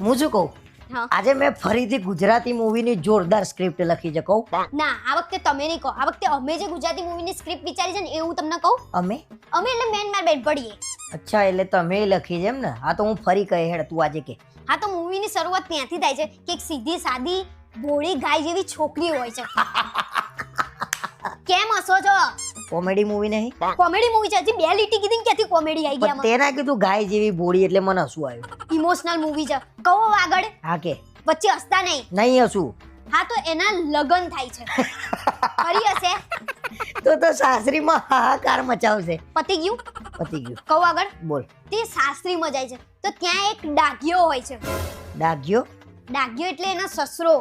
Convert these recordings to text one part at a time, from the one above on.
હું શું કહું હા આજે મેં ફરીથી ગુજરાતી મૂવીની જોરદાર સ્ક્રિપ્ટ લખી છે કહું ના આ વખતે તમે નહીં કહો આ વખતે અમે જે ગુજરાતી મૂવીની સ્ક્રિપ્ટ વિચારી છે ને એવું તમને કહું અમે અમે એટલે મેન માર બેન પડીએ અચ્છા એટલે તમે લખી છે એમ ને હા તો હું ફરી કહે હેડ તું આજે કે હા તો મૂવીની શરૂઆત ત્યાંથી થાય છે કે એક સીધી સાદી ભોળી ગાય જેવી છોકરી હોય છે કેમ હસો છો કોમેડી મૂવી નહીં કોમેડી મૂવી છે હજી બે લીટી કીધી ને ક્યાંથી કોમેડી આવી પણ ગયા તેના કીધું ગાય જેવી બોડી એટલે મને હસવું આવ્યું ઇમોશનલ મૂવી છે કહો આગળ હા કે વચ્ચે હસતા નહીં નહીં હસવું હા તો એના લગન થાય છે ફરી હશે તો સાસરીમાં હાહાકાર મચાવશે પતી ગયું પતી ગયું કહો આગળ બોલ તે સાસરીમાં જાય છે તો ત્યાં એક ડાઘિયો હોય છે ડાગ્યો ડાઘિયો એટલે એનો સસરો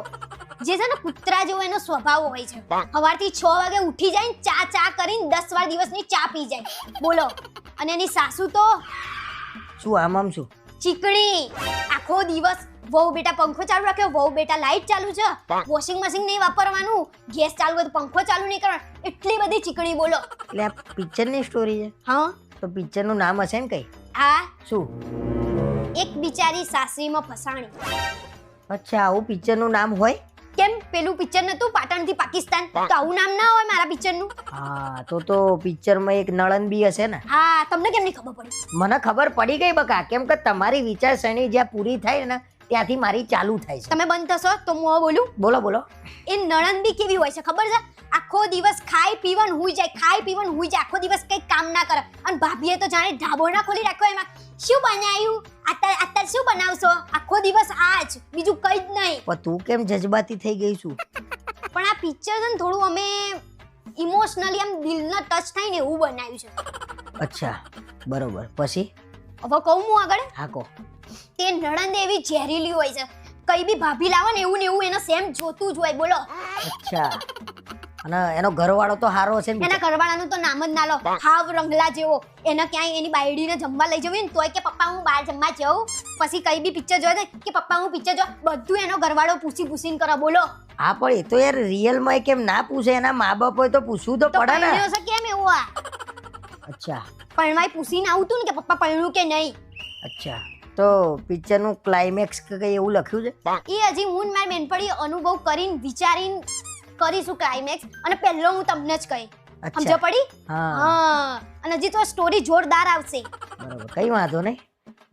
જે છે ને કૂતરા જેવો એનો સ્વભાવ હોય છે સવારથી 6 વાગે ઉઠી જાય ને ચા કરીને 10 વાર દિવસની ચા પી જાય બોલો અને એની સાસુ તો શું આમ શું ચીકણી આખો દિવસ વહુ બેટા પંખો ચાલુ રાખ્યો વહુ બેટા લાઈટ ચાલુ છે વોશિંગ મશીન નહીં વાપરવાનું ગેસ ચાલુ હોય તો પંખો ચાલુ નહીં કરવાનો એટલી બધી ચીકણી બોલો એટલે આ પિક્ચરની સ્ટોરી છે હા તો પિક્ચરનું નામ હશે ને કઈ આ શું એક બિચારી સાસરીમાં ફસાણી અચ્છા આવું પિક્ચરનું નામ હોય કેમ પેલું પિક્ચર નતું પાટણથી પાકિસ્તાન તો આવું નામ ના હોય મારા પિક્ચરનું હા તો પિક્ચરમાં એક નળન બી હશે ને હા તમને કેમ નહીં ખબર પડી મને ખબર પડી ગઈ બકા કેમ કે તમારી વિચારસરણી જ્યાં પૂરી થાય ને ત્યાંથી મારી ચાલુ થાય છે તમે બંધ થશો તો હું હવે બોલું બોલો બોલો એ નણંદ બી કેવી હોય છે ખબર છે આખો દિવસ ખાઈ પીવન હુઈ જાય આખો દિવસ કઈ કામ ના કરે અને ભાભીએ તો જાણે ઢાબો ના ખોલી રાખ્યો એમાં શું બનાવ્યું અત્યારે શું બનાવશો આખો દિવસ આજ બીજું કઈ જ નહીં પણ તું કેમ જજબાતી થઈ ગઈ છું પણ આ પિક્ચર છે ને થોડું અમે ઇમોશનલી આમ દિલનો ટચ થાય ને એવું બનાવ્યું છે અચ્છા બરોબર પછી હવે કહું હું આગળ હા કહો તે નણંદ એવી ઝેરીલી હોય છે કઈ બી ભાભી લાવે ને એવું એને સેમ જોતું જ હોય બોલો અચ્છા અને એનો ઘરવાળો તો હારો છે ને એના ઘરવાળાનું તો નામ જ ના લો હાવ રંગલા જેવો એને ક્યાંય એની બાયડીને જમવા લઈ જવી ને તોય કે પપ્પા હું બહાર જમવા જાઉં પછી કઈ બી પિક્ચર જોઈ કે પપ્પા હું પિક્ચર જો બધું એનો ઘરવાળો પૂછીને કરે બોલો હા પણ એ તો યાર રિયલમાં કેમ ના પૂછે એના મા બાપ હોય તો પૂછવું તો પડે ને પરણ્યો છે કેમ એવું આ અચ્છા પરણવાય પૂછીને આવતું ને કે પપ્પા પરણ્યું કે નહીં અચ્છા તો પિક્ચરનું ક્લાઇમેક્સ કે કઈ એવું લખ્યું છે એ હજી હું મારી બેનપણી અનુભવ કરીને વિચારીને કરીશું ક્લાઇમેક્સ અને પહેલો હું તમને જ કહી સમજ પડી હા અને હજી તો સ્ટોરી જોરદાર આવશે બરાબર કઈ વાંધો નહીં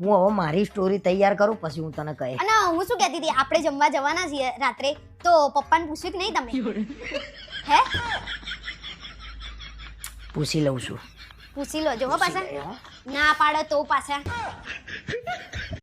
હું હવે મારી સ્ટોરી તૈયાર કરું પછી હું તને કહે અને હું શું કહેતી હતી આપણે જમવા જવાના છીએ રાત્રે તો પપ્પાને પૂછ્યું કે નહીં તમે હે પૂછી લઉં છું પૂછી લો જો પાછા ના પાડો તો પાછા